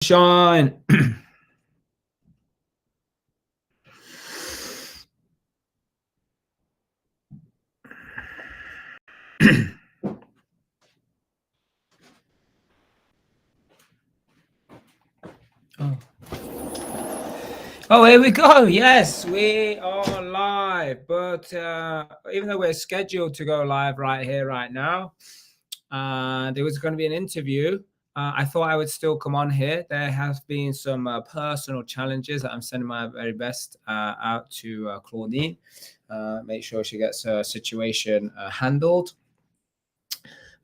Shine. Oh, here we go. Yes, we are live. But even though we're scheduled to go live right here, right now, there was going to be an interview. I thought I would still come on here. There have been some personal challenges that I'm sending my very best out to Claudine. Make sure she gets her situation handled.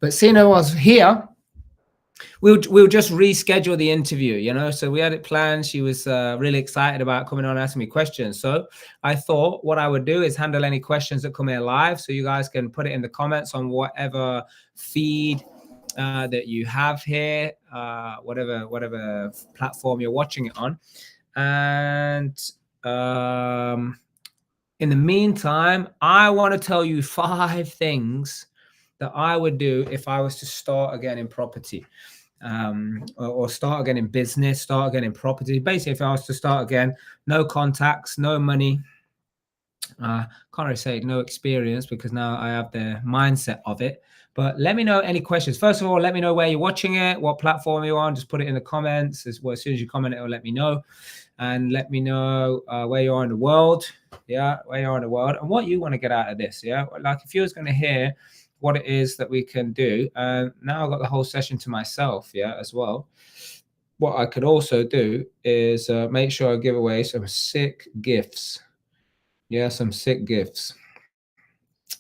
But seeing I was here, we'll just reschedule the interview, you know. So we had it planned. She was really excited about coming on, asking me questions. So I thought what I would do is handle any questions that come here live, so you guys can put it in the comments on whatever feed that you have here, whatever platform you're watching it on. And in the meantime, I want to tell you 5 things that I would do if I was to start again in property. Or start again in business, start again in property. Basically, if I was to start again, no contacts, no money, can't really say no experience because now I have the mindset of it. But let me know any questions. First of all, let me know where you're watching it, what platform you're on. Just put it in the comments. As soon as you comment, it will let me know. And let me know where you are in the world. Yeah, where you are in the world and what you want to get out of this. Yeah, like if you was going to hear what it is that we can do. And now I've got the whole session to myself, yeah, as well. What I could also do is make sure I give away some sick gifts. Yeah, some sick gifts.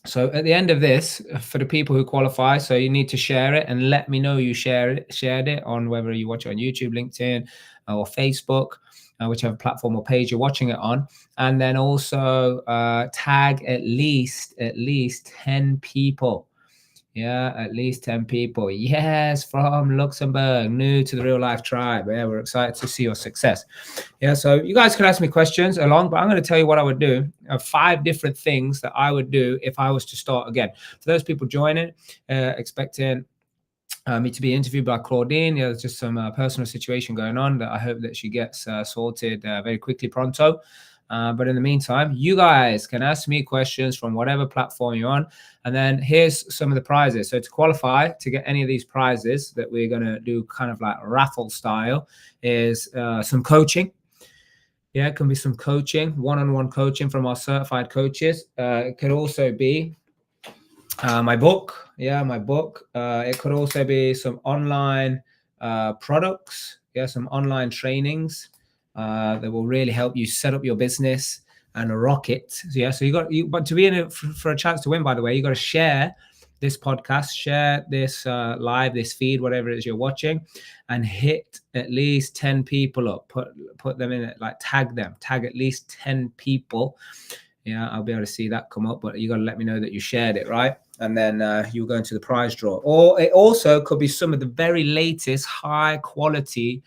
So at the end of this, for the people who qualify, so you need to share it and let me know you shared it on whether you watch it on YouTube, LinkedIn, or Facebook, whichever platform or page you're watching it on. And then also tag at least 10 people. Yeah, at least 10 people. Yes, from Luxembourg, new to the real life tribe. Yeah, we're excited to see your success. Yeah, so you guys can ask me questions along, but I'm going to tell you what I would do. 5 different things that I would do if I was to start again. For those people joining, expecting me to be interviewed by Claudine, there's just some personal situation going on that I hope that she gets sorted very quickly, pronto. But in the meantime, you guys can ask me questions from whatever platform you're on. And then here's some of the prizes. So to qualify to get any of these prizes that we're going to do kind of like raffle style is some coaching. Yeah, it can be some coaching, one-on-one coaching from our certified coaches. It could also be my book. Yeah, my book. It could also be some online products. Yeah, some online trainings that will really help you set up your business and rock it. So, yeah, so but to be in it for a chance to win, by the way, you got to share this podcast, share this live, this feed, whatever it is you're watching, and hit at least 10 people up. Put them in it, like tag at least 10 people. Yeah, I'll be able to see that come up, but you got to let me know that you shared it, right? And then you'll go into the prize draw. Or it also could be some of the very latest high quality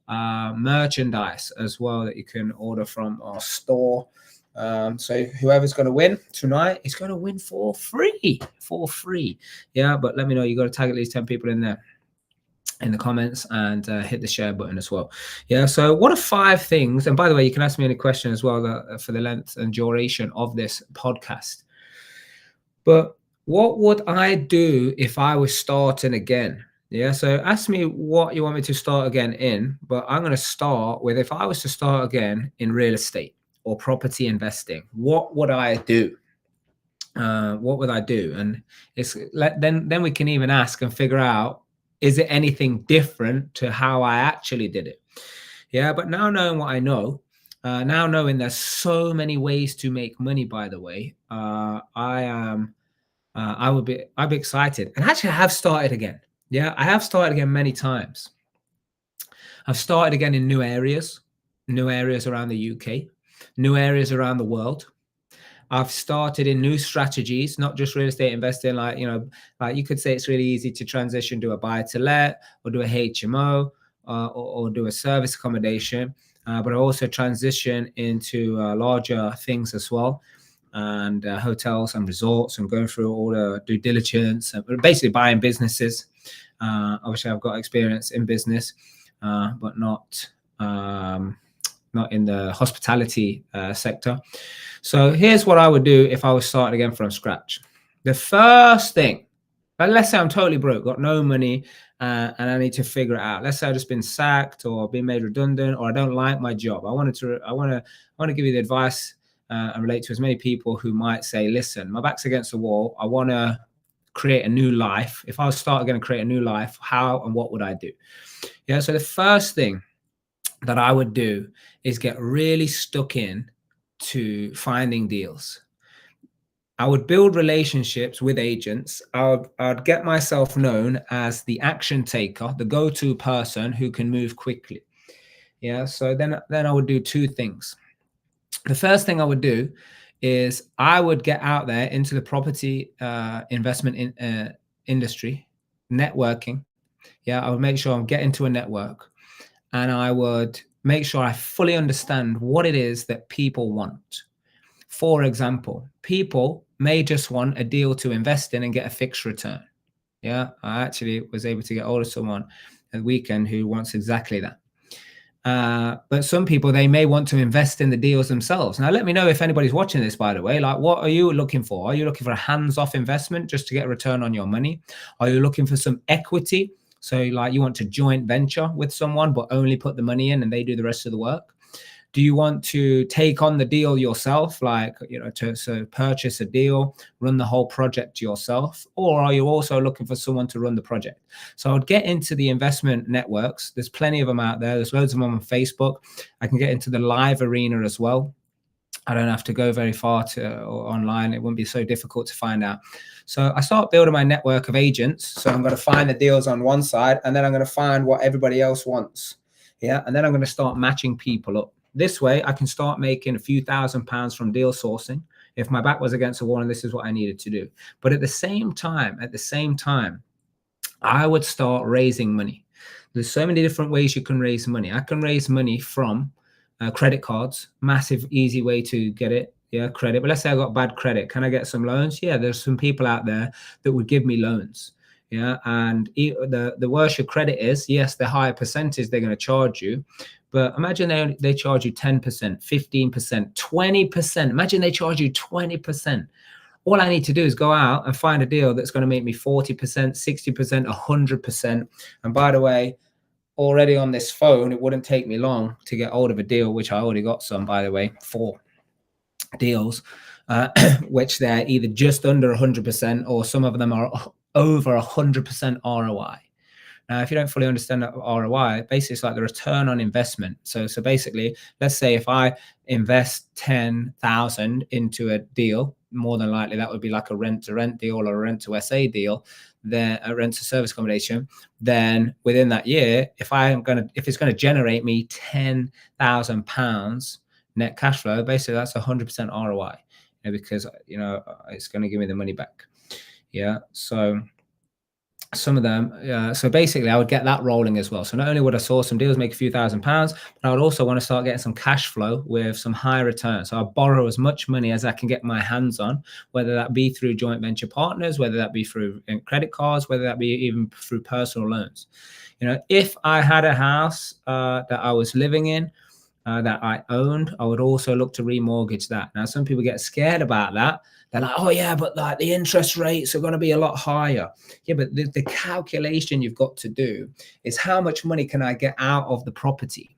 merchandise as well that you can order from our store. So whoever's going to win tonight is going to win for free. Yeah, but let me know. You got to tag at least 10 people in there in the comments and hit the share button as well. Yeah, so what are 5 things? And by the way, you can ask me any question as well for the length and duration of this podcast. But what would I do if I was starting again? Yeah, so ask me what you want me to start again in, but I'm going to start with if I was to start again in real estate or property investing, what would I do? What would I do? And then we can even ask and figure out, is it anything different to how I actually did it? Yeah, but now knowing what I know, now knowing there's so many ways to make money, by the way, I'd be excited. And actually I have started again. Yeah, I have started again many times. I've started again in new areas around the UK, new areas around the world. I've started in new strategies, not just real estate investing. Like, you know, like you could say it's really easy to transition to a buy to let or do a HMO or do a service accommodation. But I also transition into larger things as well, and hotels and resorts, and going through all the due diligence and basically buying businesses. Obviously, I've got experience in business. but not in the hospitality sector. So here's what I would do if I was starting again from scratch. The first thing, but let's say I'm totally broke, got no money, and I need to figure it out. Let's say I've just been sacked or been made redundant, or I don't like my job. I want to give you the advice and relate to as many people who might say, listen, my back's against the wall. I want to create a new life. If I was starting going to create a new life, how and what would I do? Yeah. So the first thing that I would do is get really stuck in to finding deals. I would build relationships with agents. I'd get myself known as the action taker, the go-to person who can move quickly. Yeah. So then I would do two things. The first thing I would do is I would get out there into the property investment industry, networking. Yeah. I would make sure I'm getting to a network, and I would make sure I fully understand what it is that people want. For example, people may just want a deal to invest in and get a fixed return. Yeah, I actually was able to get hold of someone at the weekend who wants exactly that. But some people, they may want to invest in the deals themselves. Now, let me know if anybody's watching this, by the way. Like, what are you looking for? Are you looking for a hands-off investment just to get a return on your money? Are you looking for some equity? So like you want to joint venture with someone, but only put the money in and they do the rest of the work? Do you want to take on the deal yourself, like, to purchase a deal, run the whole project yourself? Or are you also looking for someone to run the project? So I would get into the investment networks. There's plenty of them out there. There's loads of them on Facebook. I can get into the live arena as well. I don't have to go very far or online. It wouldn't be so difficult to find out. So I start building my network of agents. So I'm going to find the deals on one side, and then I'm going to find what everybody else wants. Yeah. And then I'm going to start matching people up. This way, I can start making a few £1,000s from deal sourcing if my back was against the wall and this is what I needed to do. But at the same time, I would start raising money. There's so many different ways you can raise money. I can raise money from credit cards, massive, easy way to get it. Yeah, credit. But let's say I got bad credit. Can I get some loans? Yeah, there's some people out there that would give me loans. Yeah, and the worse your credit is, yes, the higher percentage they're going to charge you. But imagine they charge you 10%, 15%, 20%. Imagine they charge you 20%. All I need to do is go out and find a deal that's going to make me 40%, 60%, 100%. And by the way, already on this phone, it wouldn't take me long to get hold of a deal, which I already got some, by the way, 4 deals, which they're either just under 100% or some of them are over 100% ROI. Now, if you don't fully understand that ROI, basically it's like the return on investment. So basically, let's say if I invest 10,000 into a deal, more than likely that would be like a rent-to-rent deal or a rent-to-SA deal, then a rent-to-service accommodation. Then within that year, if it's going to generate me £10,000 net cash flow, basically that's 100% ROI, because it's going to give me the money back. Yeah, so some of them, so basically I would get that rolling as well. So not only would I source some deals, make a few £1,000s, but I would also want to start getting some cash flow with some high returns. So I'll borrow as much money as I can get my hands on, whether that be through joint venture partners, whether that be through credit cards, whether that be even through personal loans. If I had a house that I was living in, that I owned, I would also look to remortgage that. Now, some people get scared about that. They're like, oh yeah, but like the interest rates are going to be a lot higher. Yeah, but the calculation you've got to do is how much money can I get out of the property?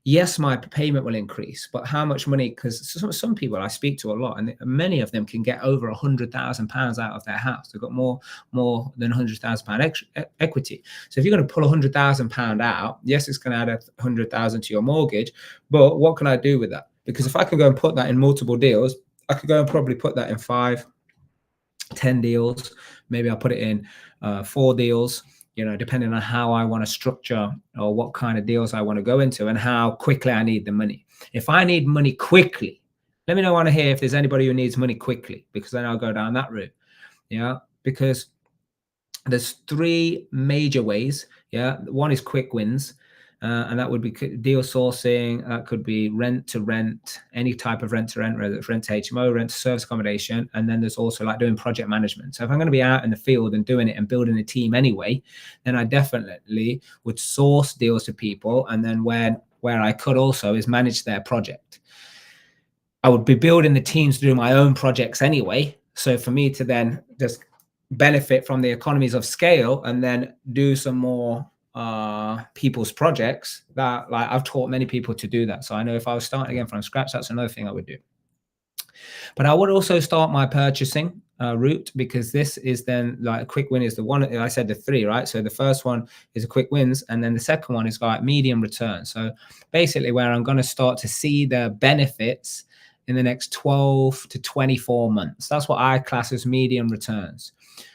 Yes, my payment will increase, but how much money? Because some people I speak to a lot, and many of them can get over £100,000 out of their house. They've got more than £100,000 equity. So if you're going to pull £100,000 out, yes, it's going to add £100,000 to your mortgage. But what can I do with that? Because if I can go and put that in multiple deals, I could go and probably put that in 5, 10 deals. Maybe I'll put it in 4 deals. Depending on how I want to structure or what kind of deals I want to go into and how quickly I need the money. If I need money quickly, let me know on here if there's anybody who needs money quickly, because then I'll go down that route. Yeah, because there's 3 major ways. Yeah, one is quick wins. And that would be deal sourcing. That could be rent to rent, any type of rent to rent, whether it's rent to HMO, rent to service accommodation. And then there's also like doing project management. So if I'm going to be out in the field and doing it and building a team anyway, then I definitely would source deals to people. And then where I could also is manage their project. I would be building the teams to do my own projects anyway. So for me to then just benefit from the economies of scale and then do some more people's projects, that like I've taught many people to do that. So I know if I was starting again from scratch, that's another thing I would do. But I would also start my purchasing route, because this is then like a quick win is the one I said, the three, right? So the first one is a quick wins, and then the second one is like medium return. So basically where I'm going to start to see the benefits in the next 12 to 24 months. That's what I class as medium returns.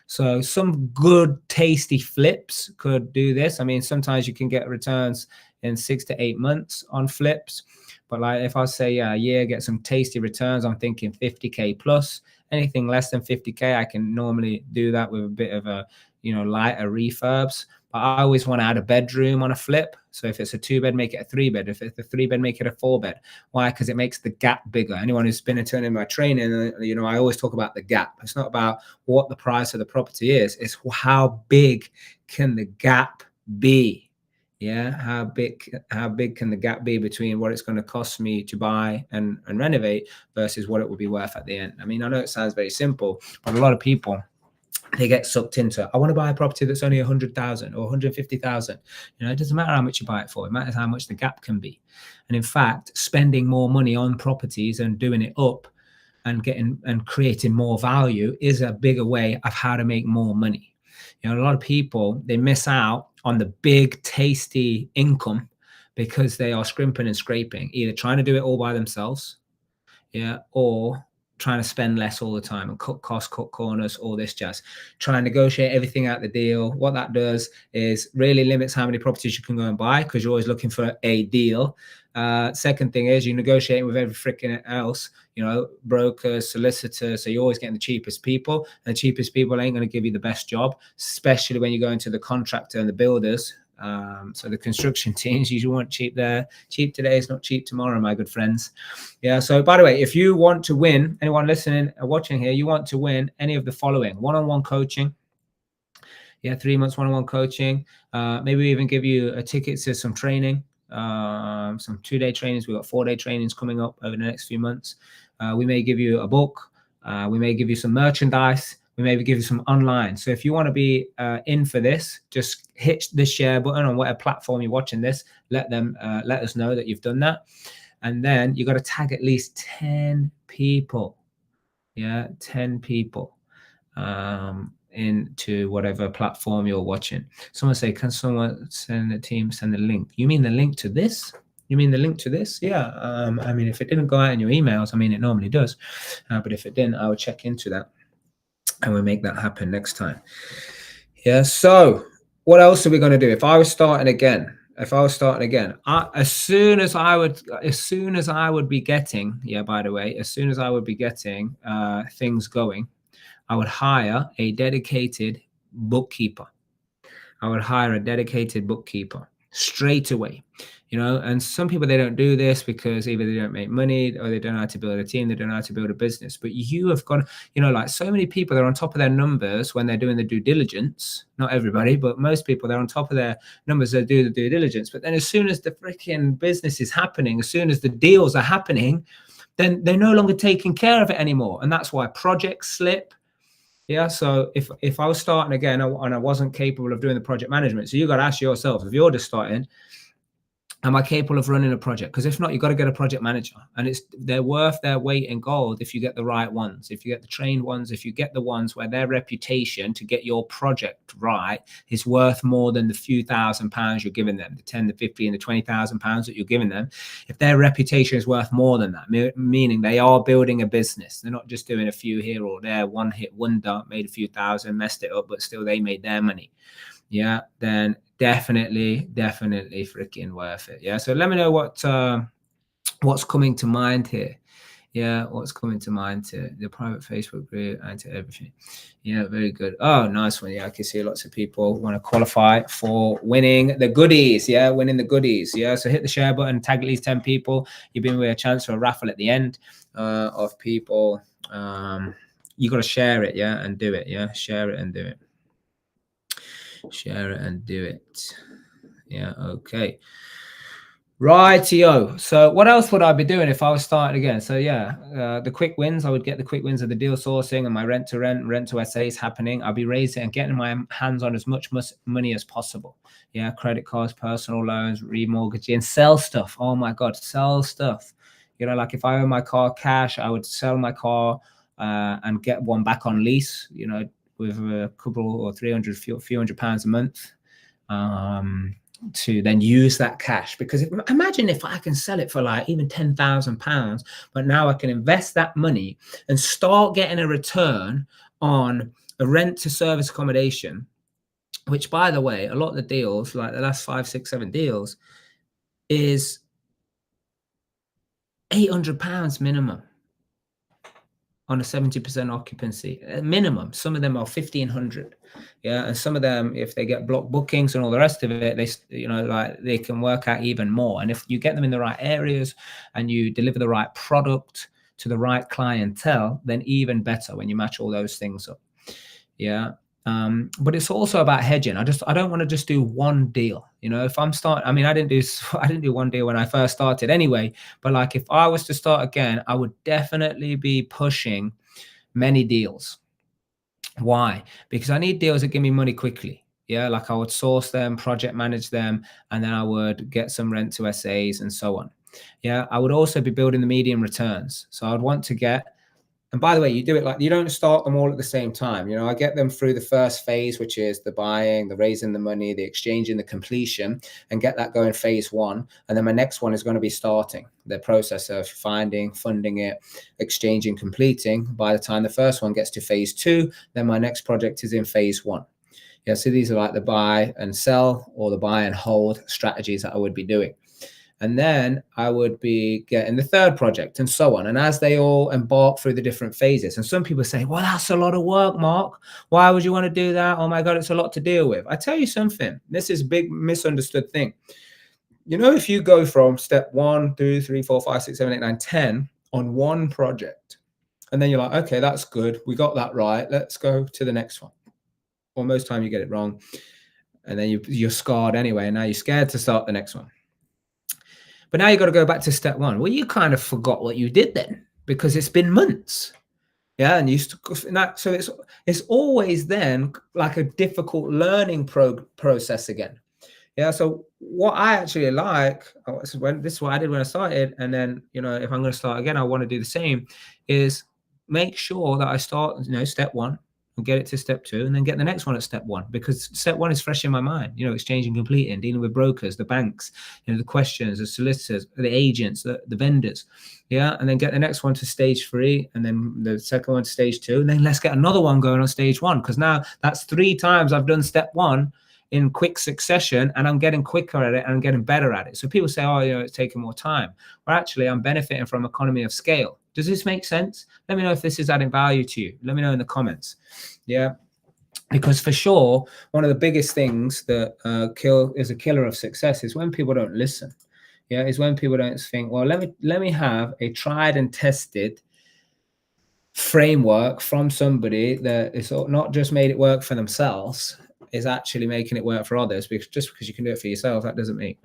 So some good tasty flips could do this. I mean, sometimes you can get returns in 6 to 8 months on flips. But like if I say a year, get some tasty returns, I'm thinking 50K plus. Anything less than 50K, I can normally do that with a bit of a, lighter refurbs. But I always want to add a bedroom on a flip. So if it's a 2-bed, make it a 3-bed. If it's a 3-bed, make it a 4-bed. Why? Because it makes the gap bigger. Anyone who's been attending my training, I always talk about the gap. It's not about what the price of the property is. It's how big can the gap be? Yeah, how big can the gap be between what it's going to cost me to buy and renovate versus what it will be worth at the end? I mean, I know it sounds very simple, but a lot of people, they get sucked into, I want to buy a property that's only 100,000 or 150,000. It doesn't matter how much you buy it for. It matters how much the gap can be. And in fact, spending more money on properties and doing it up and creating more value is a bigger way of how to make more money. A lot of people, they miss out on the big, tasty income because they are scrimping and scraping, either trying to do it all by themselves, or trying to spend less all the time and cut costs, cut corners, all this jazz. Try and negotiate everything out the deal. What that does is really limits how many properties you can go and buy, because you're always looking for a deal. Second thing is you're negotiating with every freaking else, brokers, solicitors. So you're always getting the cheapest people, and the cheapest people ain't going to give you the best job, especially when you go into the contractor and the builders. So the construction teams, you want cheap there. Cheap today is not cheap tomorrow, my good friends. Yeah. So by the way, if you want to win, anyone listening or watching here, you want to win any of the following: one-on-one coaching. 3 months one-on-one coaching. Maybe we even give you a ticket to some training. Some 2-day trainings. We've got 4-day trainings coming up over the next few months. We may give you a book. We may give you some merchandise. We maybe give you some online. So if you want to be in for this, just hit the share button on whatever platform you're watching this. Let us know that you've done that. And then you got to tag at least 10 people. 10 people. Into whatever platform you're watching. Someone say, can someone send the link? You mean the link to this? Yeah. I mean, if it didn't go out in your emails, I mean, it normally does. But if it didn't, I would check into that and we'll make that happen next time. Yeah. So what else are we going to do? If I was starting again, as soon as I would be getting, things going, I would hire a dedicated bookkeeper. Straight away, and some people, they don't do this because either they don't make money or they don't know how to build a team. They don't know how to build a business. But you have got, like so many people, they're on top of their numbers when they're doing the due diligence. Not everybody, but most people, they're on top of their numbers. They do the due diligence. But then as soon as the freaking business is happening, as soon as the deals are happening, then they're no longer taking care of it anymore. And that's why projects slip. Yeah. So if I was starting again and I wasn't capable of doing the project management, so you got to ask yourself, if you're just starting, am I capable of running a project? Because if not, you've got to get a project manager, and they're worth their weight in gold if you get the right ones, if you get the trained ones, if you get the ones where their reputation to get your project right is worth more than the few £1,000s you're giving them, the 10, the 50, and the £20,000 that you're giving them. If their reputation is worth more than that, meaning they are building a business, they're not just doing a few here or there, one hit wonder, made a few thousand, messed it up, but still they made their money. Yeah, then definitely freaking worth it. Yeah. So let me know what's coming to mind here. Yeah, what's coming to mind to the private Facebook group and to everything. Yeah, very good. Oh, nice one. Yeah, I can see lots of people want to qualify for winning the goodies. Yeah, winning the goodies. Yeah, so hit the share button, tag at least 10 people. You've been with a chance for a raffle at the end of people. You got to share it, yeah, and do it. Yeah, share it and do it. Share it and do it. Yeah, okay. Rightio. So what else would I be doing if I was starting again? So yeah, the quick wins, I would get the quick wins of the deal sourcing and my rent to essays happening. I'll be raising and getting my hands on as much money as possible. Yeah, credit cards, personal loans, remortgaging, sell stuff. Oh my God, sell stuff. You know, like if I own my car cash, I would sell my car and get one back on lease, you know, with a couple or few £100 a month. To then use that cash, because imagine if I can sell it for like even £10,000, but now I can invest that money and start getting a return on a rent to service accommodation, which by the way, a lot of the deals, like the last 5, 6, 7 deals, is £800 minimum on a 70% occupancy minimum. Some of them are 1,500. Yeah, and some of them, if they get block bookings and all the rest of it, they, you know, like they can work out even more. And if you get them in the right areas and you deliver the right product to the right clientele, then even better when you match all those things up. Yeah. But it's also about hedging. I don't want to just do one deal. You know, if I'm starting, I mean, I didn't do one deal when I first started anyway, but like if I was to start again, I would definitely be pushing many deals. Why? Because I need deals that give me money quickly. Yeah, like I would source them, project manage them, and then I would get some rent to essays and so on. Yeah, I would also be building the median returns. So I'd want to get, and by the way, you do it like, you don't start them all at the same time. You know, I get them through the first phase, which is the buying, the raising the money, the exchanging, the completion, and get that going phase 1. And then my next one is going to be starting the process of finding, funding it, exchanging, completing. By the time the first one gets to phase 2, then my next project is in phase 1. Yeah, so these are like the buy and sell or the buy and hold strategies that I would be doing. And then I would be getting the third project and so on. And as they all embark through the different phases, and some people say, well, that's a lot of work, Mark. Why would you want to do that? Oh my God, it's a lot to deal with. I tell you something, this is a big misunderstood thing. You know, if you go from step 1, 2, 3, 4, 5, 6, 7, 8, 9, 10 on one project, and then you're like, okay, that's good. We got that right. Let's go to the next one. Well, most time you get it wrong. And then you're scarred anyway. And now you're scared to start the next one. But now you've got to go back to step 1. Well, you kind of forgot what you did then because it's been months. Yeah. And so it's always then like a difficult learning process again. Yeah. So what I actually like, this is what I did when I started. And then, you know, if I'm going to start again, I want to do the same, is make sure that I start, you know, step 1. And get it to step 2, and then get the next one at step 1, because step 1 is fresh in my mind. You know, exchanging, completing, dealing with brokers, the banks, you know, the questions, the solicitors, the agents, the vendors. Yeah, and then get the next one to stage 3, and then the second one to stage 2, and then let's get another one going on stage 1, because now that's 3 times I've done step 1 in quick succession, and I'm getting quicker at it and I'm getting better at it. So people say, oh, you know, it's taking more time. Well, actually, I'm benefiting from economy of scale. Does this make sense? Let me know if this is adding value to you. Let me know in the comments. Yeah, because for sure, one of the biggest things that is a killer of success is when people don't listen. Yeah, is when people don't think, well, let me have a tried and tested framework from somebody that is not just made it work for themselves, is actually making it work for others. Because just because you can do it for yourself, that doesn't mean.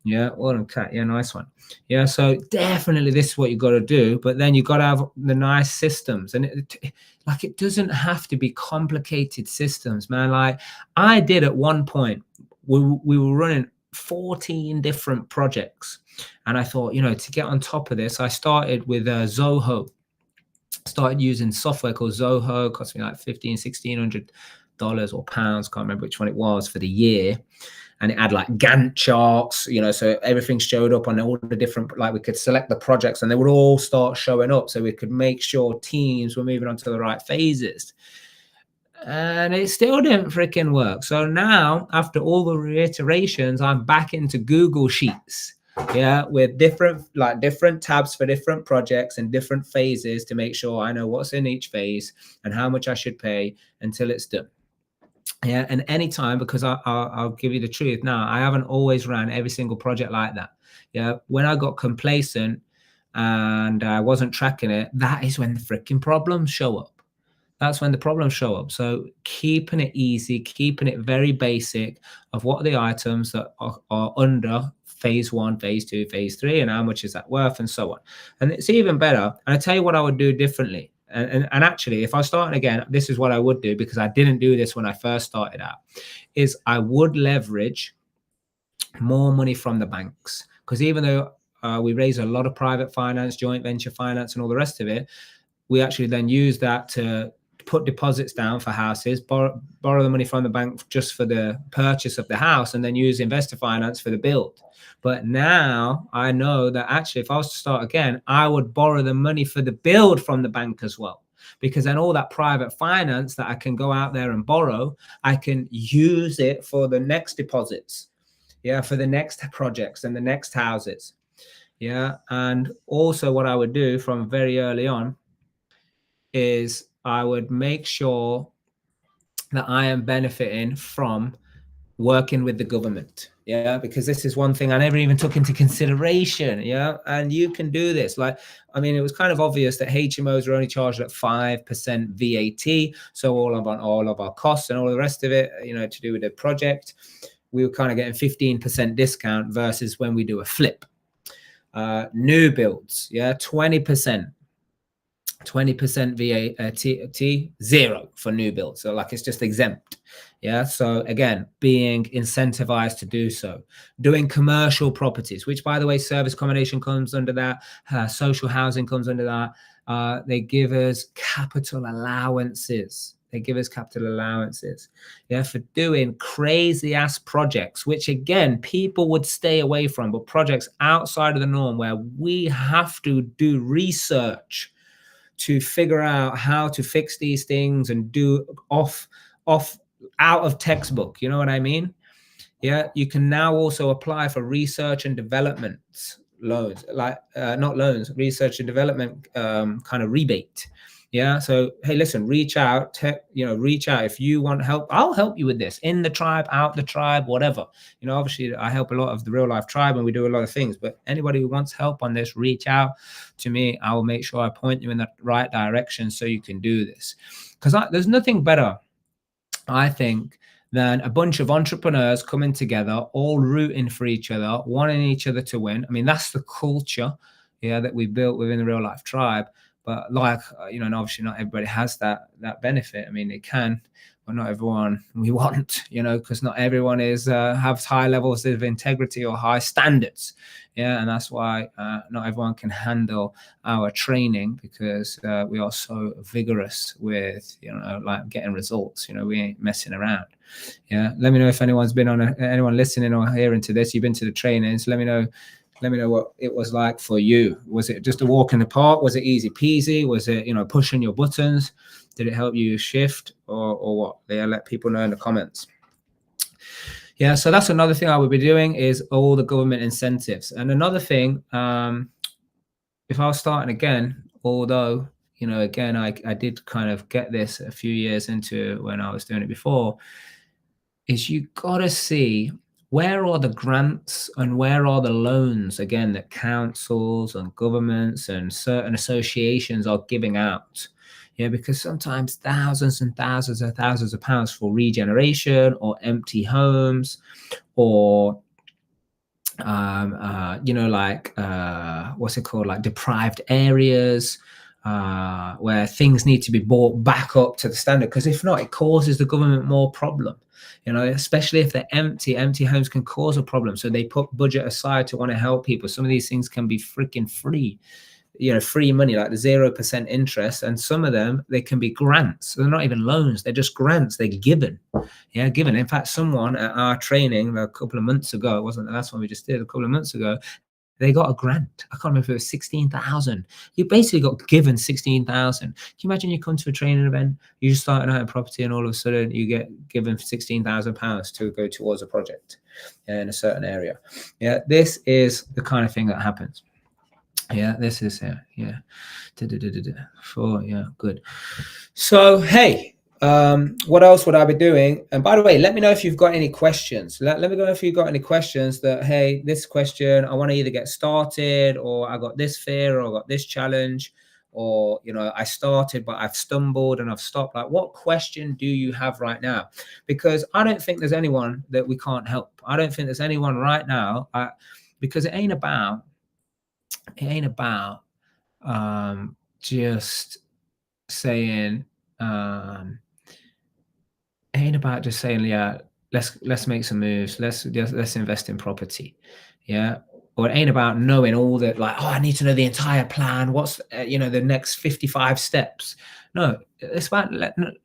Yeah, well done, Kat. Yeah, nice one. Yeah, so definitely this is what you got to do, but then you got to have the nice systems, and it doesn't have to be complicated systems, man. Like I did at one point, we were running 14 different projects, and I thought, you know, to get on top of this, I started with Zoho. Started using software called Zoho. It cost me like $1,600 or pounds, can't remember which one it was, for the year. And it had like Gantt charts, you know, so everything showed up on all the different, like we could select the projects and they would all start showing up, so we could make sure teams were moving on to the right phases. And it still didn't freaking work. So now, after all the reiterations, I'm back into Google Sheets. Yeah, with different tabs for different projects and different phases to make sure I know what's in each phase and how much I should pay until it's done. Yeah, and anytime, because I'll give you the truth now, I haven't always ran every single project like that. Yeah, when I got complacent and I wasn't tracking it, that is when the freaking problems show up. That's when the problems show up. So keeping it easy, keeping it very basic of what are the items that are under phase 1, phase 2, phase 3, and how much is that worth, and so on. And it's even better. And I tell you what I would do differently. And actually, if I start again, this is what I would do, because I didn't do this when I first started out, is I would leverage more money from the banks. Because even though we raise a lot of private finance, joint venture finance, and all the rest of it, we actually then use that to put deposits down for houses, borrow the money from the bank just for the purchase of the house, and then use investor finance for the build. But now I know that actually, if I was to start again, I would borrow the money for the build from the bank as well, because then all that private finance that I can go out there and borrow, I can use it for the next deposits, yeah, for the next projects and the next houses. Yeah. And also what I would do from very early on is I would make sure that I am benefiting from working with the government. Yeah, because this is one thing I never even took into consideration. Yeah, and you can do this. Like, I mean, it was kind of obvious that HMOs are only charged at 5% VAT. So all of our costs and all the rest of it, you know, to do with the project, we were kind of getting 15% discount versus when we do a flip. New builds, yeah, 20%. 20% VAT, zero for new builds. So like, it's just exempt. Yeah. So again, being incentivized to do so. Doing commercial properties, which, by the way, service accommodation comes under that, social housing comes under that. They give us capital allowances. Yeah, for doing crazy ass projects, which again, people would stay away from, but projects outside of the norm where we have to do research to figure out how to fix these things and do out of textbook. You know what I mean? Yeah. You can now also apply for research and development loans, like not loans, research and development kind of rebate. Yeah. So, hey, listen, reach out if you want help. I'll help you with this, in the tribe, out the tribe, whatever. You know, obviously I help a lot of the real life tribe and we do a lot of things, but anybody who wants help on this, reach out to me. I will make sure I point you in the right direction so you can do this. Because there's nothing better, I think, than a bunch of entrepreneurs coming together, all rooting for each other, wanting each other to win. I mean, that's the culture, yeah, that we built within the real life tribe. But like, you know, and obviously not everybody has that benefit. I mean, they can, but not everyone we want, you know, because not everyone have high levels of integrity or high standards. Yeah. And that's why not everyone can handle our training, because we are so vigorous with, you know, like getting results. You know, we ain't messing around. Yeah. Let me know if anyone's been anyone listening or hearing to this, you've been to the trainings. Let me know what it was like for you. Was it just a walk in the park? Was it easy peasy? Was it, you know, pushing your buttons? Did it help you shift or what? Yeah, let people know in the comments. Yeah, so that's another thing I would be doing, is all the government incentives. And another thing, if I was starting again, although, you know, again, I did kind of get this a few years into when I was doing it before, is you got to see, where are the grants and where are the loans, again, that councils and governments and certain associations are giving out? Yeah, because sometimes thousands and thousands and thousands of pounds for regeneration or empty homes, or you know, like what's it called, like deprived areas, where things need to be brought back up to the standard, because if not, it causes the government more problem. You know, especially if they're empty homes can cause a problem. So they put budget aside to want to help people. Some of these things can be freaking free, you know, free money, like the 0% interest. And some of them, they can be grants. So they're not even loans. They're just grants. They're given. Yeah, given. In fact, someone at our training a couple of months ago, it wasn't the last one we just did, a couple of months ago, They got a grant. I can't remember if it was 16,000. You basically got given 16,000. Can you imagine you come to a training event, you're just starting out in property, and all of a sudden you get given £16,000 to go towards a project in a certain area? Yeah, this is the kind of thing that happens. Yeah, this is yeah. Yeah, good. So hey, what else would I be doing? And by the way, let me know if you've got any questions. Let me know if you've got any questions that, hey, this question, I want to either get started, or I got this fear, or I got this challenge, or, you know, I started, but I've stumbled and I've stopped. Like, what question do you have right now? Because I don't think there's anyone that we can't help. I don't think there's anyone right now, because it ain't about just saying, ain't about just saying, yeah, let's make some moves, let's invest in property, yeah. Or it ain't about knowing all the, like, oh, I need to know the entire plan, what's you know, the next 55 steps. No, it's about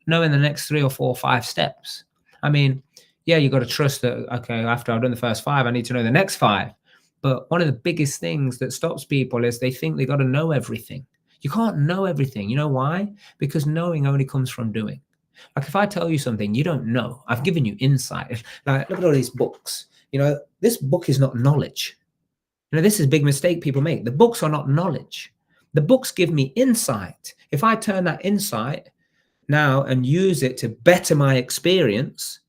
knowing the next 3 or 4 or 5 steps. I mean, yeah, you got to trust that, okay, after I've done the first 5, I need to know the next 5. But one of the biggest things that stops people is they think they got to know everything. You can't know everything. You know why? Because knowing only comes from doing. Like, if I tell you something you don't know, I've given you insight. Like, look at all these books. You know, this book is not knowledge. You know, this is a big mistake people make. The books are not knowledge. The books give me insight. If I turn that insight now and use it to better my experience,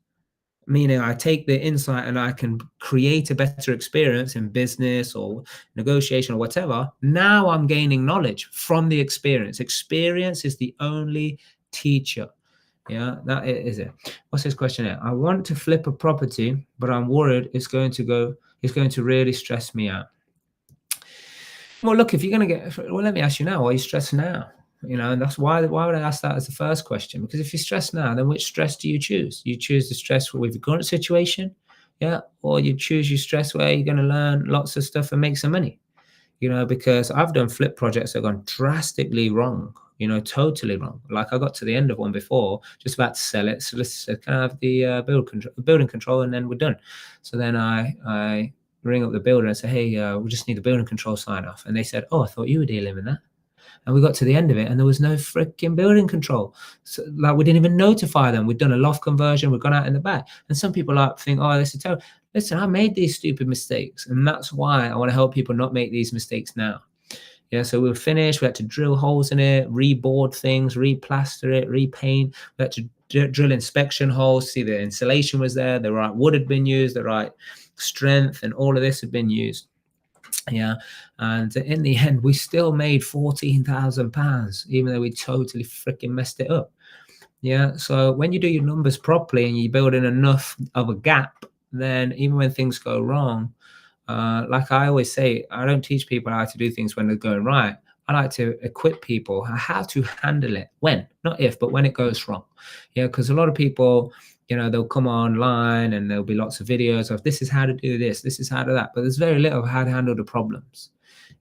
meaning I take the insight and I can create a better experience in business or negotiation or whatever, now I'm gaining knowledge from the experience. Experience is the only teacher. Yeah, that is it. What's this question here? I want to flip a property, but I'm worried it's going to really stress me out. Well, look, if you're going to get, well, let me ask you now, are you stressed now? You know, and that's why would I ask that as the first question? Because if you're stressed now, then which stress do you choose? You choose the stress with your current situation, yeah, or you choose your stress where you're going to learn lots of stuff and make some money. You know, because I've done flip projects that have gone drastically wrong, you know, totally wrong. Like, I got to the end of one before, just about to sell it. So let's say, can I have the building control, and then we're done. So then I ring up the builder and say, hey, we just need the building control sign off. And they said, oh, I thought you were dealing with that. And we got to the end of it, and there was no freaking building control. So, like, we didn't even notify them. We'd done a loft conversion. We'd gone out in the back. And some people like think, oh, this is terrible. Listen, I made these stupid mistakes, and that's why I want to help people not make these mistakes now. Yeah, so we were finished. We had to drill holes in it, reboard things, replaster it, repaint. We had to drill inspection holes, see the insulation was there, the right wood had been used, the right strength, and all of this had been used. Yeah, and in the end, we still made £14,000, even though we totally freaking messed it up. Yeah, so when you do your numbers properly and you build in enough of a gap, then even when things go wrong, like I always say, I don't teach people how to do things when they're going right. I like to equip people how to handle it when, not if, but when it goes wrong. Yeah, because a lot of people, you know, they'll come online and there'll be lots of videos of this is how to do this, this is how to that, but there's very little of how to handle the problems.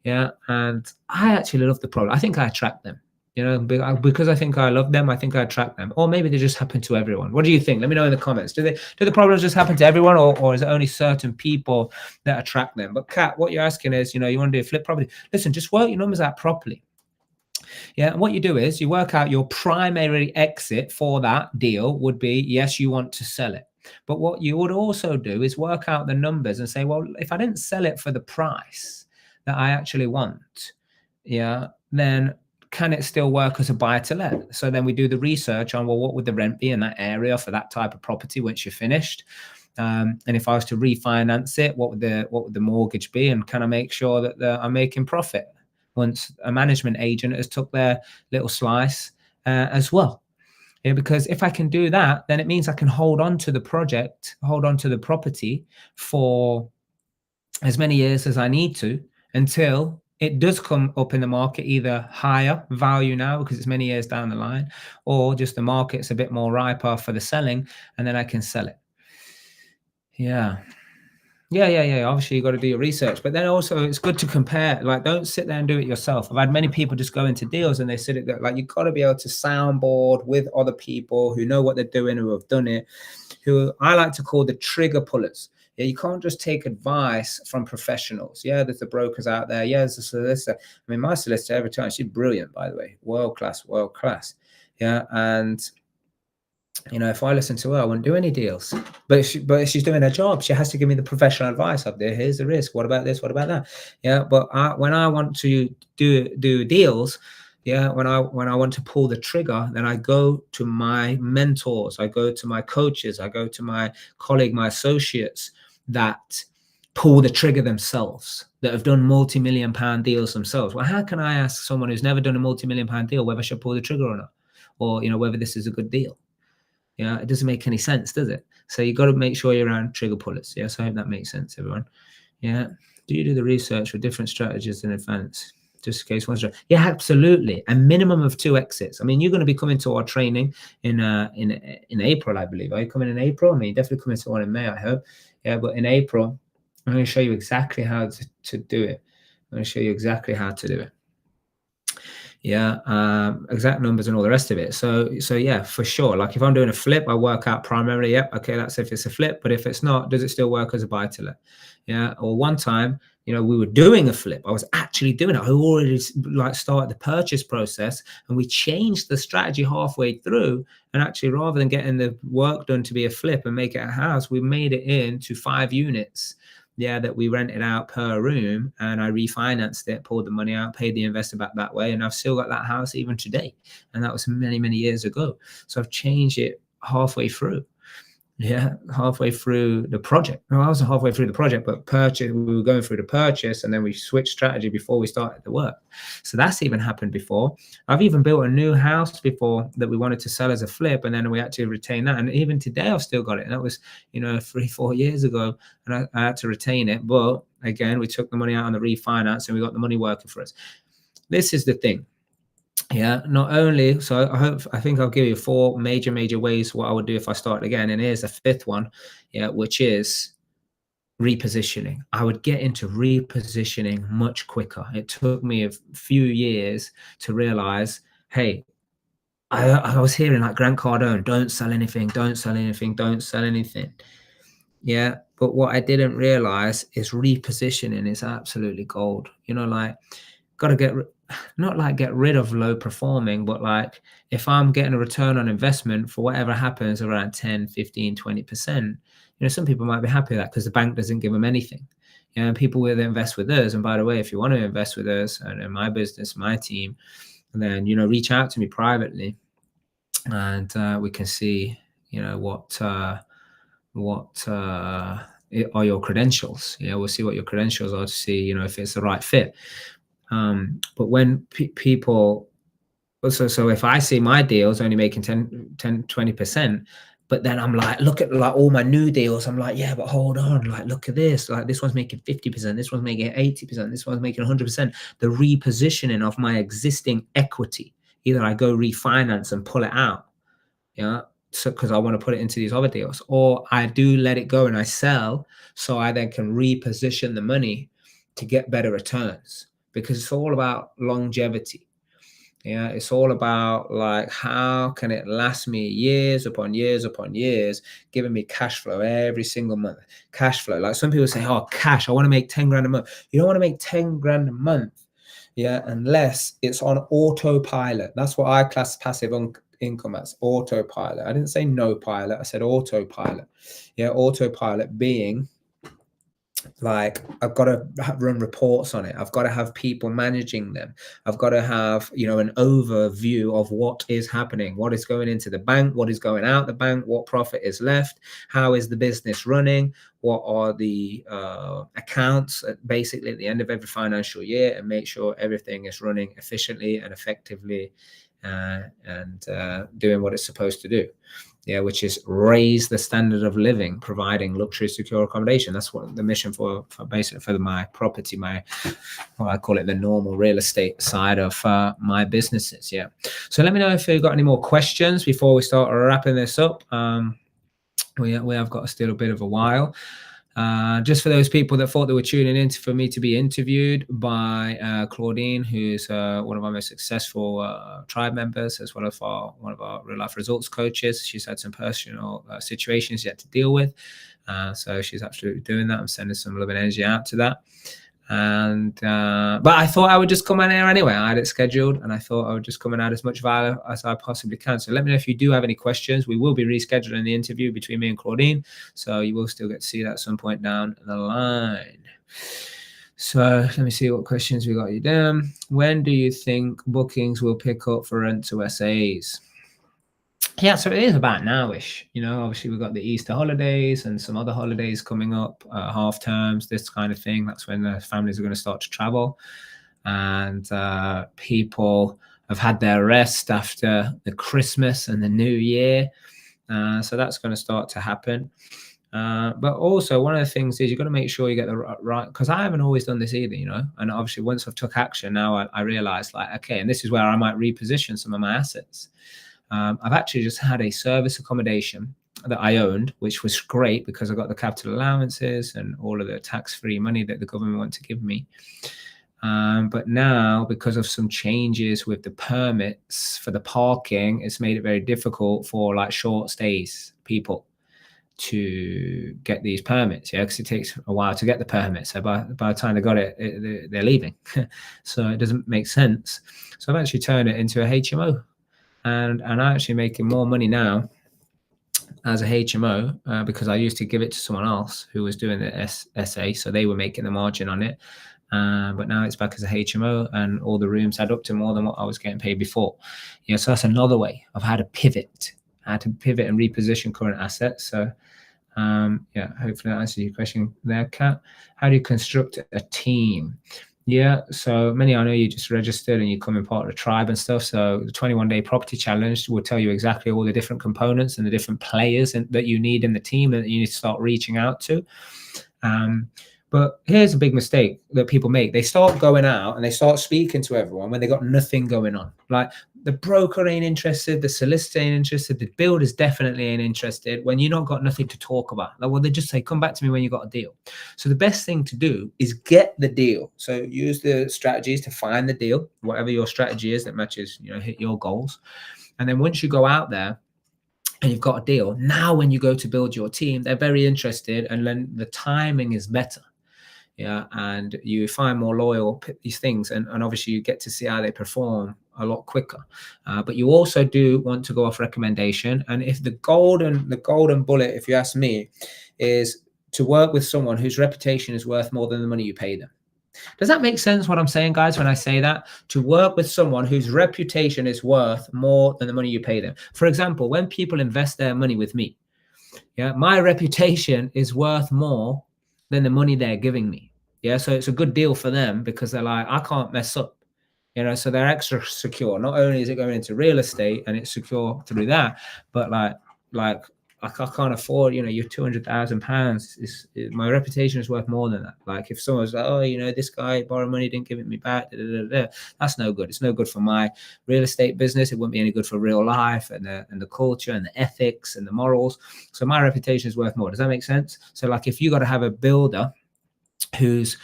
Yeah, and I actually love the problem. I think I attract them. You know, because I think I love them, I think I attract them. Or maybe they just happen to everyone. What do you think? Let me know in the comments. Do the problems just happen to everyone, or is it only certain people that attract them? But Kat, what you're asking is, you know, you want to do a flip property. Listen, just work your numbers out properly. Yeah, and what you do is you work out your primary exit for that deal would be, yes, you want to sell it. But what you would also do is work out the numbers and say, well, if I didn't sell it for the price that I actually want, yeah, then can it still work as a buy to let? So then we do the research on, well, what would the rent be in that area for that type of property once you're finished? And if I was to refinance it, what would the mortgage be? And can I make sure that I'm making profit once a management agent has took their little slice as well? Yeah, because if I can do that, then it means I can hold on to the project, hold on to the property for as many years as I need to until it does come up in the market, either higher value now because it's many years down the line, or just the market's a bit more riper for the selling, and then I can sell it. Yeah. Obviously, you got to do your research, but then also it's good to compare. Like, don't sit there and do it yourself. I've had many people just go into deals and they sit there, like, you've got to be able to soundboard with other people who know what they're doing, who have done it, who I like to call the trigger pullers. Yeah, you can't just take advice from professionals. Yeah, there's the brokers out there. Yeah, there's a solicitor. I mean, my solicitor every time, she's brilliant, by the way, world class, world class. Yeah, and if I listen to her, I wouldn't do any deals. But if she's doing her job, she has to give me the professional advice up there. Here's the risk. What about this? What about that? Yeah. But when I want to do deals, yeah, when I want to pull the trigger, then I go to my mentors, I go to my coaches, I go to my colleague, my associates that pull the trigger themselves, that have done multi-million pound deals themselves. Well, how can I ask someone who's never done a multi-million pound deal whether I should pull the trigger or not, or whether this is a good deal? Yeah, it doesn't make any sense, does it? So you got to make sure you're around trigger pullers. Yeah, so I hope that makes sense, everyone. Yeah. Do you do the research for different strategies in advance? Just in case one strategy? Yeah, absolutely. A minimum of 2 exits. I mean, you're going to be coming to our training in April, I believe. Are you coming in April? I mean, definitely coming to one in May, I hope. Yeah, but in April, I'm going to show you exactly how to do it. I'm going to show you exactly how to do it. Yeah, exact numbers and all the rest of it. So yeah, for sure. Like if I'm doing a flip, I work out primarily, yep, okay, that's if it's a flip. But if it's not, does it still work as a buy to let? Yeah. Or one time, we were doing a flip. I was actually doing it. I already started the purchase process, and we changed the strategy halfway through. And actually, rather than getting the work done to be a flip and make it a house, we made it into 5 units. Yeah, that we rented out per room, and I refinanced it, pulled the money out, paid the investor back that way, and I've still got that house even today. And that was many, many years ago. So I've changed it halfway through. Yeah, halfway through the project. No, I wasn't halfway through the project, but we were going through the purchase, and then we switched strategy before we started the work. So that's even happened before. I've even built a new house before that we wanted to sell as a flip, and then we had to retain that. And even today, I've still got it. And that was, 3-4 years ago, and I had to retain it. But again, we took the money out on the refinance, and we got the money working for us. This is the thing. Yeah, not only, so I think I'll give you 4 major ways what I would do if I started again. And here's the 5th one, yeah, which is repositioning. I would get into repositioning much quicker. It took me a few years to realize, hey, I was hearing like Grant Cardone, don't sell anything, don't sell anything, don't sell anything. Yeah, but what I didn't realize is repositioning is absolutely gold. Got to get rid of low performing, but like if I'm getting a return on investment for whatever happens around 10, 15, 20%, some people might be happy with that because the bank doesn't give them anything. And people will invest with us. And by the way, if you want to invest with us and in my business, my team, then, reach out to me privately, and we can see, what are your credentials. We'll see what your credentials are to see, if it's the right fit. But when people, so if I see my deals only making 10, 20%, but then I'm like, look at like all my new deals. I'm like, yeah, but hold on, like, look at this. Like this one's making 50%, this one's making 80%, this one's making 100%. The repositioning of my existing equity, either I go refinance and pull it out, yeah, so because I want to put it into these other deals, or I do let it go and I sell, so I then can reposition the money to get better returns. Because it's all about longevity. Yeah, it's all about like, how can it last me years upon years upon years, giving me cash flow every single month. Cash flow. Like some people say, oh, cash, I want to make 10 grand a month. You don't want to make 10 grand a month, yeah, unless it's on autopilot. That's what I class passive income as, autopilot. I didn't say no pilot, I said autopilot. Yeah, autopilot being like, I've got to run reports on it. I've got to have people managing them. I've got to have, an overview of what is happening, what is going into the bank, what is going out the bank, what profit is left, how is the business running, what are the accounts basically at the end of every financial year, and make sure everything is running efficiently and effectively and doing what it's supposed to do. Yeah, which is raise the standard of living, providing luxury, secure accommodation. That's what the mission for basically for my property, I call it the normal real estate side of my businesses. Yeah. So let me know if you've got any more questions before we start wrapping this up. We have got still a bit of a while. Just for those people that thought they were tuning in for me to be interviewed by Claudine, who's one of our most successful tribe members, as well as one of our real life results coaches. She's had some personal situations yet to deal with. So she's absolutely doing that. I'm sending some love and energy out to that. And but I thought I would just come on here anyway. I had it scheduled, and I thought I would just come and add as much value as I possibly can. So let me know if you do have any questions. We will be rescheduling the interview between me and Claudine, so you will still get to see that at some point down the line. So let me see what questions we got you down. When do you think bookings will pick up for rent to SAs? Yeah, so it is about nowish. Obviously we've got the Easter holidays and some other holidays coming up, half terms, this kind of thing. That's when the families are going to start to travel, and people have had their rest after the Christmas and the New Year. So that's going to start to happen. But also one of the things is you've got to make sure you get the right, because I haven't always done this either, and obviously once I've took action, now I realize, like, okay, and this is where I might reposition some of my assets. I've actually just had a service accommodation that I owned, which was great because I got the capital allowances and all of the tax-free money that the government want to give me. But now, because of some changes with the permits for the parking, it's made it very difficult for like short stays people to get these permits, because it takes a while to get the permit. So by the time they got it, they're leaving. So it doesn't make sense. So I've actually turned it into a HMO. And I'm actually making more money now as a HMO because I used to give it to someone else who was doing the SA, so they were making the margin on it. But now it's back as a HMO, and all the rooms add up to more than what I was getting paid before. So that's another way of how to pivot. And reposition current assets. So hopefully that answers your question there, Kat. How do you construct a team? Yeah, so many, I know you just registered and you come in part of the tribe and stuff. So the 21-day property challenge will tell you exactly all the different components and the different players that you need in the team and that you need to start reaching out to. But here's a big mistake that people make. They start going out and they start speaking to everyone when they got nothing going on. Like the broker ain't interested, the solicitor ain't interested, the builders definitely ain't interested when you not got nothing to talk about. Like, well, they just say, come back to me when you got a deal. So the best thing to do is get the deal. So use the strategies to find the deal, whatever your strategy is that matches, hit your goals. And then once you go out there, and you've got a deal, now when you go to build your team, they're very interested, and then the timing is better. And you find more loyal these things, and obviously you get to see how they perform a lot quicker. But you also do want to go off recommendation. And if the golden bullet, if you ask me, is to work with someone whose reputation is worth more than the money you pay them. Does that make sense what I'm saying, guys, when I say that? To work with someone whose reputation is worth more than the money you pay them. For example, when people invest their money with me, my reputation is worth more than the money they're giving me. So it's a good deal for them because they're like, I can't mess up. So they're extra secure. Not only is it going into real estate and it's secure through that, but like I can't afford, your £200,000. My reputation is worth more than that. Like if someone's like, oh, this guy borrowed money, didn't give it me back, that's no good. It's no good for my real estate business. It wouldn't be any good for real life and the culture and the ethics and the morals. So my reputation is worth more. Does that make sense? So like if you got to have a builder whose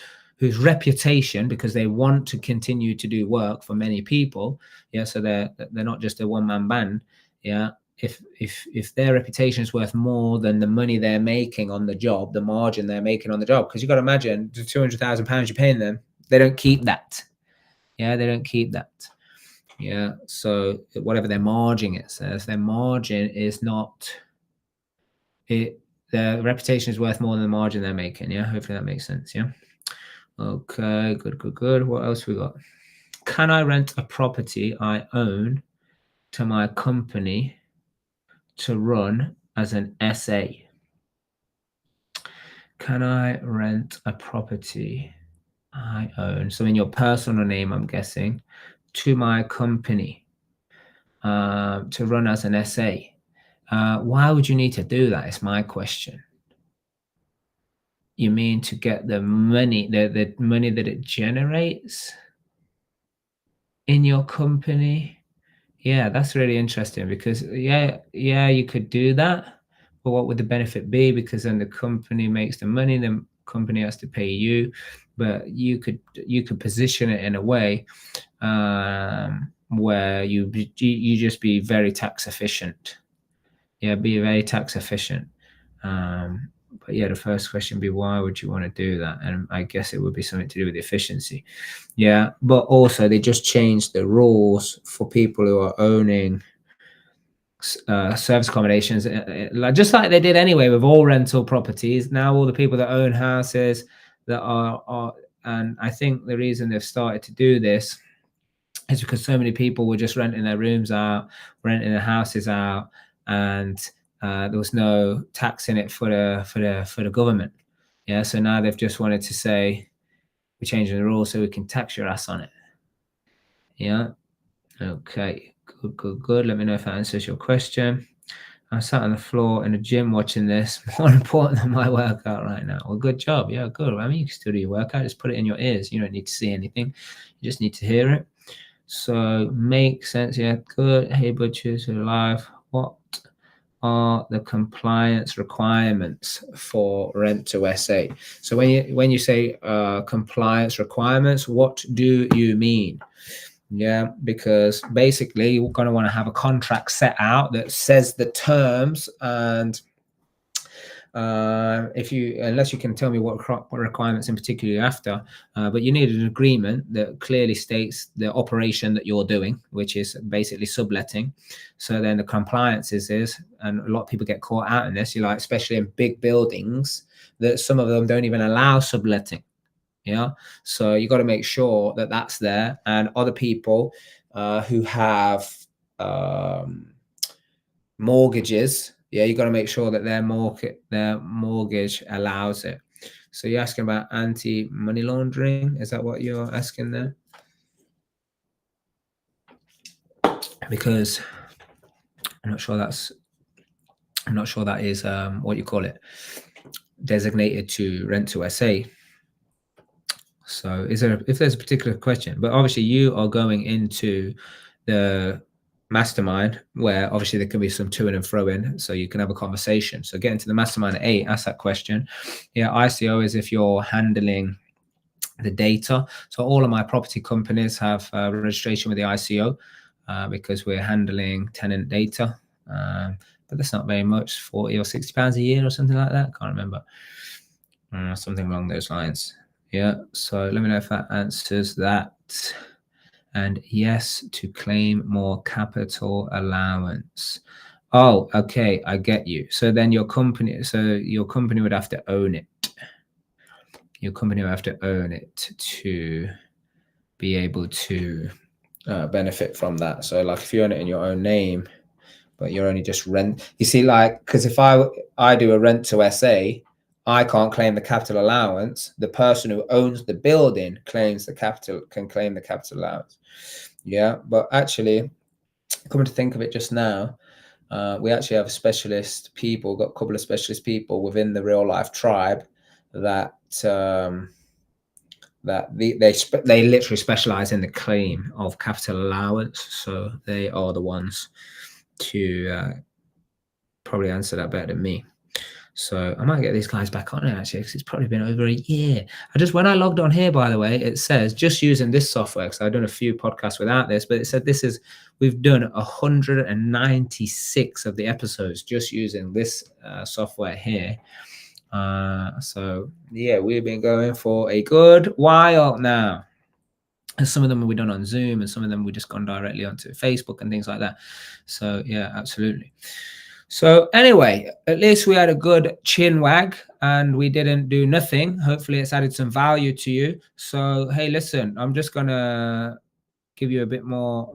reputation, because they want to continue to do work for many people, so they're not just a one-man band, if their reputation is worth more than the money they're making on the job, the margin they're making on the job, because you've got to imagine the £200,000 you're paying them, they don't keep that. They don't keep that. So whatever their margin is, if their margin is not it, their reputation is worth more than the margin they're making. Hopefully that makes sense. Okay, good. What else we got? Can I rent a property I own to my company to run as an SA? Can I rent a property I own, so in your personal name, I'm guessing, to my company to run as an SA? Why would you need to do that is my question. You mean to get the money, the money that it generates in your company? Yeah, that's really interesting because you could do that, but what would the benefit be? Because then the company makes the money, the company has to pay you, but you could position it in a way where you just be very tax efficient. Be very tax efficient. But yeah, the first question would be, why would you want to do that? And I guess it would be something to do with efficiency. Yeah, but also they just changed the rules for people who are owning service accommodations, just like they did anyway with all rental properties. Now all the people that own houses that are and I think the reason they've started to do this is because so many people were just renting their rooms out, renting their houses out, and there was no tax in it for the government. Yeah, so now they've just wanted to say we're changing the rules so we can tax your ass on it. Yeah. Okay. Good. Let me know if that answers your question. I sat on the floor in the gym watching this. More important than my workout right now. Well, good job. Yeah, good. I mean, you can still do your workout. Just put it in your ears. You don't need to see anything. You just need to hear it. So makes sense. Yeah, good. Hey, butchers who are live. What are the compliance requirements for Rent to SA? So when you say compliance requirements, what do you mean? Yeah, because basically you're going to want to have a contract set out that says the terms, and unless you can tell me what requirements in particular you're after, but you need an agreement that clearly states the operation that you're doing, which is basically subletting. So then the compliances is, and a lot of people get caught out in this, especially in big buildings, that some of them don't even allow subletting. Yeah, so you got to make sure that that's there, and other people who have mortgages, yeah, you got to make sure that their mortgage allows it. So you're asking about anti-money laundering, is that what you're asking there? Because I'm not sure that is what you call it, designated to Rent to SA. So if there's a particular question, but obviously you are going into the mastermind where obviously there can be some to and fro in, so you can have a conversation. So get into the mastermind at 8, ask that question. Yeah, ICO is if you're handling the data. So all of my property companies have registration with the ICO because we're handling tenant data. But that's not very much, 40 or 60 pounds a year or something like that. Can't remember. Something along those lines. Yeah, so let me know if that answers that. And yes, to claim more capital allowance. Oh, okay, I get you. So then your company would have to own it. Your company would have to own it to be able to benefit from that. So like if you own it in your own name, but you're only just rent. You see, because if I do a Rent to SA, I can't claim the capital allowance. The person who owns the building can claim the capital allowance. Yeah, but actually, coming to think of it just now, we actually have got a couple of specialist people within the real life tribe that they literally specialize in the claim of capital allowance. So they are the ones to probably answer that better than me. So I might get these guys back on it actually, because it's probably been over a year. When I logged on here, by the way, it says just using this software, because I've done a few podcasts without this, but it said we've done 196 of the episodes just using this software here. So yeah, we've been going for a good while now. And some of them we've done on Zoom, and some of them we've just gone directly onto Facebook and things like that. So yeah, absolutely. So anyway, at least we had a good chin wag and we didn't do nothing. Hopefully it's added some value to you. So, hey, listen, I'm just going to give you a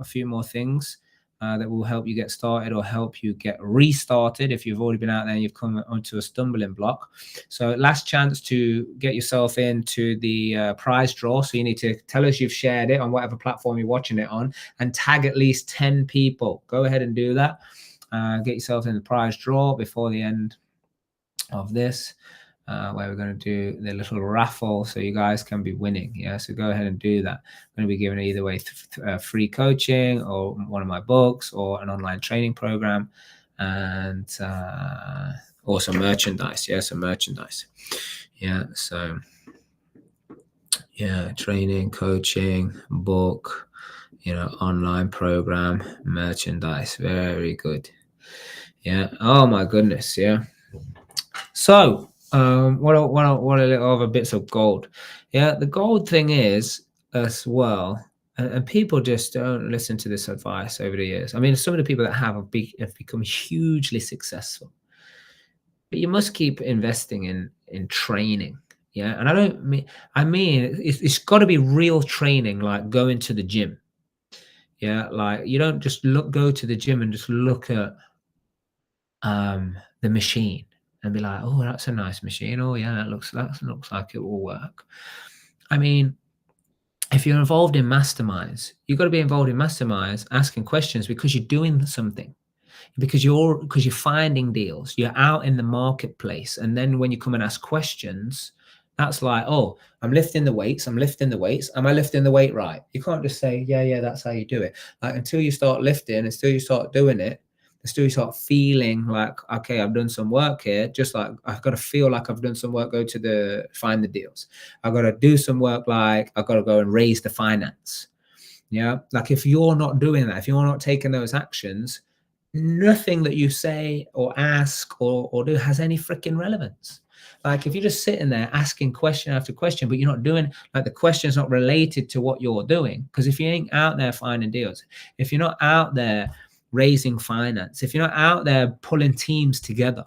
few more things that will help you get started or help you get restarted if you've already been out there and you've come onto a stumbling block. So last chance to get yourself into the prize draw. So you need to tell us you've shared it on whatever platform you're watching it on and tag at least 10 people. Go ahead and do that. Get yourself in the prize draw before the end of this, where we're going to do the little raffle so you guys can be winning. Yeah, so go ahead and do that. I'm going to be giving either way free coaching or one of my books or an online training program, and also merchandise. Yeah, some merchandise. Yeah, so yeah, training, coaching, book, online program, merchandise. Very good. Yeah. Oh my goodness. Yeah. So what a little other bits of gold. Yeah, the gold thing is as well, and people just don't listen to this advice over the years. I mean, some of the people that have become hugely successful, but you must keep investing in training. Yeah, and I mean it's got to be real training, like going to the gym. Yeah, like you don't just go to the gym and just look at the machine and be like, "Oh, that's a nice machine. Oh, yeah, that looks like it will work." I mean, if you're involved in masterminds, you've got to be involved in masterminds, asking questions because you're doing something, because you're finding deals, you're out in the marketplace, and then when you come and ask questions, that's like, "Oh, I'm lifting the weights. I'm lifting the weights. Am I lifting the weight right?" You can't just say, "Yeah, yeah, that's how you do it." Like until you start lifting, until you start doing it, until you start feeling like, "Okay, I've done some work here." Just like I've got to feel like I've done some work. Go to find the deals. I've got to do some work. Like I've got to go and raise the finance. Yeah, like if you're not doing that, if you're not taking those actions, nothing that you say or ask or do has any freaking relevance. Like if you're just sitting there asking question after question, but you're not doing, like, the question's not related to what you're doing. Because if you ain't out there finding deals, if you're not out there raising finance, if you're not out there pulling teams together,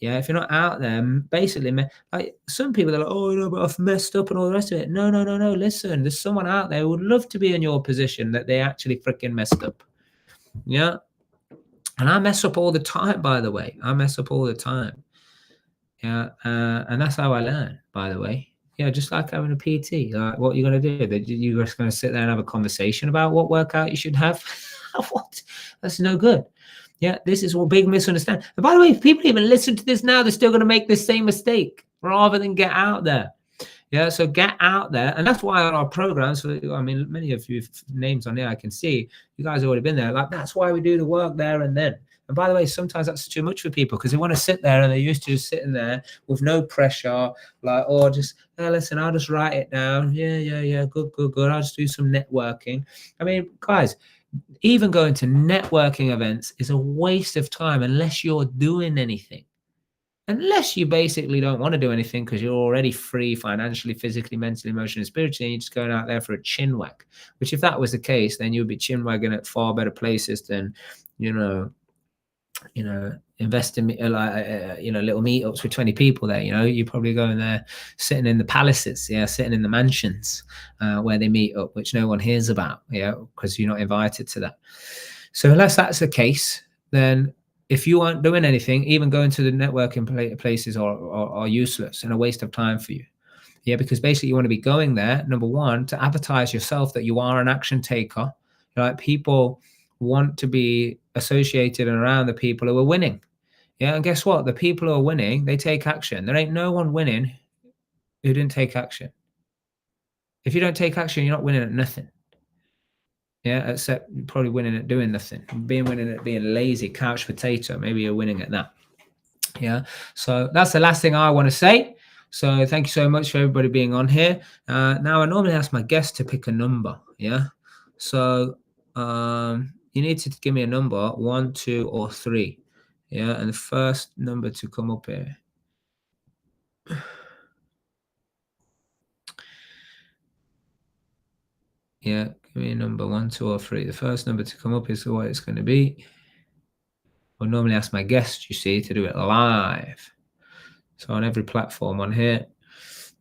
yeah, if you're not out there, basically, like some people are like, "Oh, but I've messed up and all the rest of it." No, no, no, no. Listen, there's someone out there who would love to be in your position that they actually freaking messed up. Yeah, and I mess up all the time, by the way. I mess up all the time. Yeah. And that's how I learn, by the way. Yeah, just like having a PT. Like, what you're going to do? You're just going to sit there and have a conversation about what workout you should have? What? That's no good. Yeah, this is what big misunderstanding. And by the way, if people even listen to this now, they're still going to make the same mistake rather than get out there. Yeah, so get out there, and that's why on our programs, I mean, many of you names on there I can see, you guys have already been there. Like that's why we do the work there and then. And by the way, sometimes that's too much for people because they want to sit there and they're used to just sitting there with no pressure, like, oh, just listen, I'll just write it down. Yeah, yeah, yeah, good, good, good. I'll just do some networking. I mean, guys, even going to networking events is a waste of time unless you're doing anything. Unless you basically don't want to do anything because you're already free financially, physically, mentally, emotionally, spiritually, and you're just going out there for a chin wag. Which, if that was the case, then you'd be chin wagging at far better places than, you know, invest in little meetups with 20 people there. You're probably going there, sitting in the palaces, yeah, sitting in the mansions where they meet up, which no one hears about, yeah, because you're not invited to that. So unless that's the case, then if you aren't doing anything, even going to the networking places are useless and a waste of time for you. Yeah, because basically you want to be going there, number one, to advertise yourself that you are an action taker. Like people want to be associated and around the people who are winning. Yeah, and guess what? The people who are winning, they take action. There ain't no one winning who didn't take action. If you don't take action, you're not winning at nothing. Yeah, except you're probably winning at doing nothing. Winning at being lazy, couch potato. Maybe you're winning at that. Yeah. So that's the last thing I want to say. So thank you so much for everybody being on here. Now I normally ask my guests to pick a number. Yeah. So you need to give me a number, 1, 2, or 3. Yeah. And the first number to come up here. Yeah, give me a number, 1, 2, or 3. The first number to come up is what it's going to be. I normally ask my guests, you see, to do it live. So on every platform on here.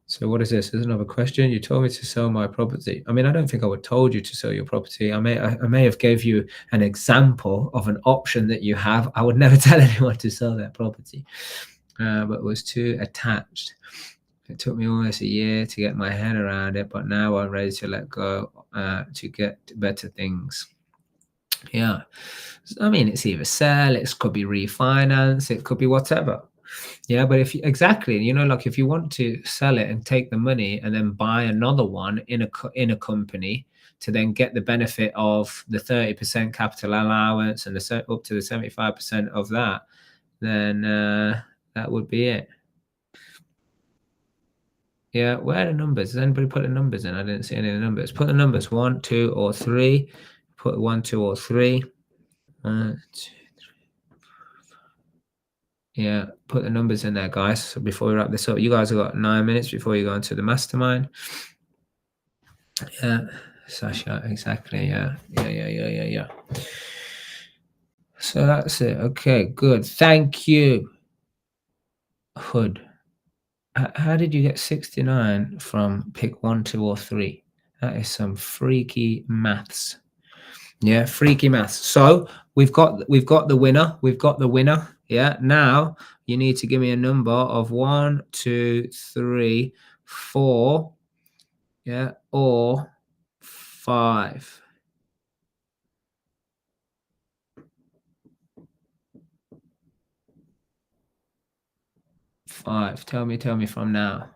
So what is this? There's another question. You told me to sell my property. I mean, I don't think I would told you to sell your property. I may have gave you an example of an option that you have. I would never tell anyone to sell their property, but it was too attached. It took me almost a year to get my head around it, but now I'm ready to let go to get better things. Yeah. I mean, it's either sell, it could be refinance, it could be whatever. Yeah, but if like if you want to sell it and take the money and then buy another one in a company to then get the benefit of the 30% capital allowance and up to the 75% of that, then that would be it. Yeah, where are the numbers? Does anybody put the numbers in? I didn't see any of the numbers. Put the numbers 1, 2, or 3. Put 1, 2, or 3. 1, 2, 3. Yeah, put the numbers in there, guys. So before we wrap this up, you guys have got 9 minutes before you go into the mastermind. Yeah, Sasha, exactly. Yeah. So that's it. Okay, good. Thank you, Hood. How did you get 69 from pick 1, 2, or 3? That is some freaky maths. Yeah, freaky maths. So we've got the winner. We've got the winner. Yeah. Now you need to give me a number of 1, 2, 3, 4. Yeah, or 5. 5. Tell me from now.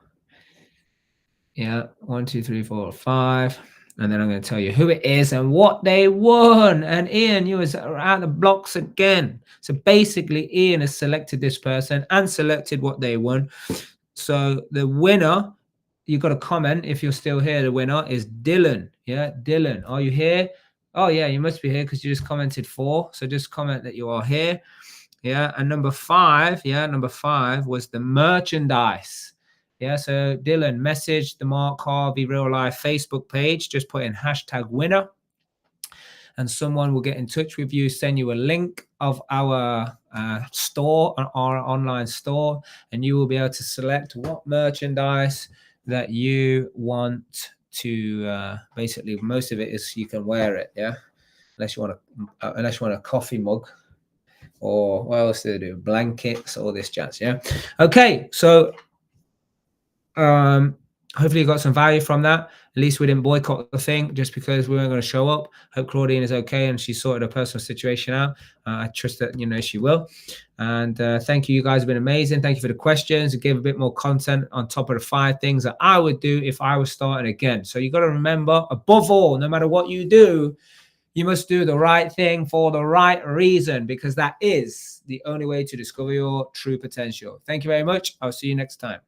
Yeah, 1, 2, 3, 4, 5. And then I'm going to tell you who it is and what they won. And Ian, you was out the blocks again. So basically, Ian has selected this person and selected what they won. So the winner, you got to comment if you're still here. The winner is Dylan. Yeah, Dylan, are you here? Oh yeah, you must be here because you just commented 4. So just comment that you are here. Yeah, and number 5. Yeah, number 5 was the merchandise. Yeah, so Dylan, message the Mark Harvey Real Life Facebook page. Just put in #winner, and someone will get in touch with you, send you a link of our store, our online store, and you will be able to select what merchandise that you want to. Basically, most of it is you can wear it. Yeah, unless you want a coffee mug. Or what else do they do? Blankets, all this jazz. Yeah. Okay. So hopefully you got some value from that. At least we didn't boycott the thing just because we weren't going to show up. Hope Claudine is okay and she sorted her personal situation out. I trust that she will. And thank you. You guys have been amazing. Thank you for the questions. You gave a bit more content on top of the 5 things that I would do if I was starting again. So you got to remember, above all, no matter what you do, you must do the right thing for the right reason, because that is the only way to discover your true potential. Thank you very much. I'll see you next time.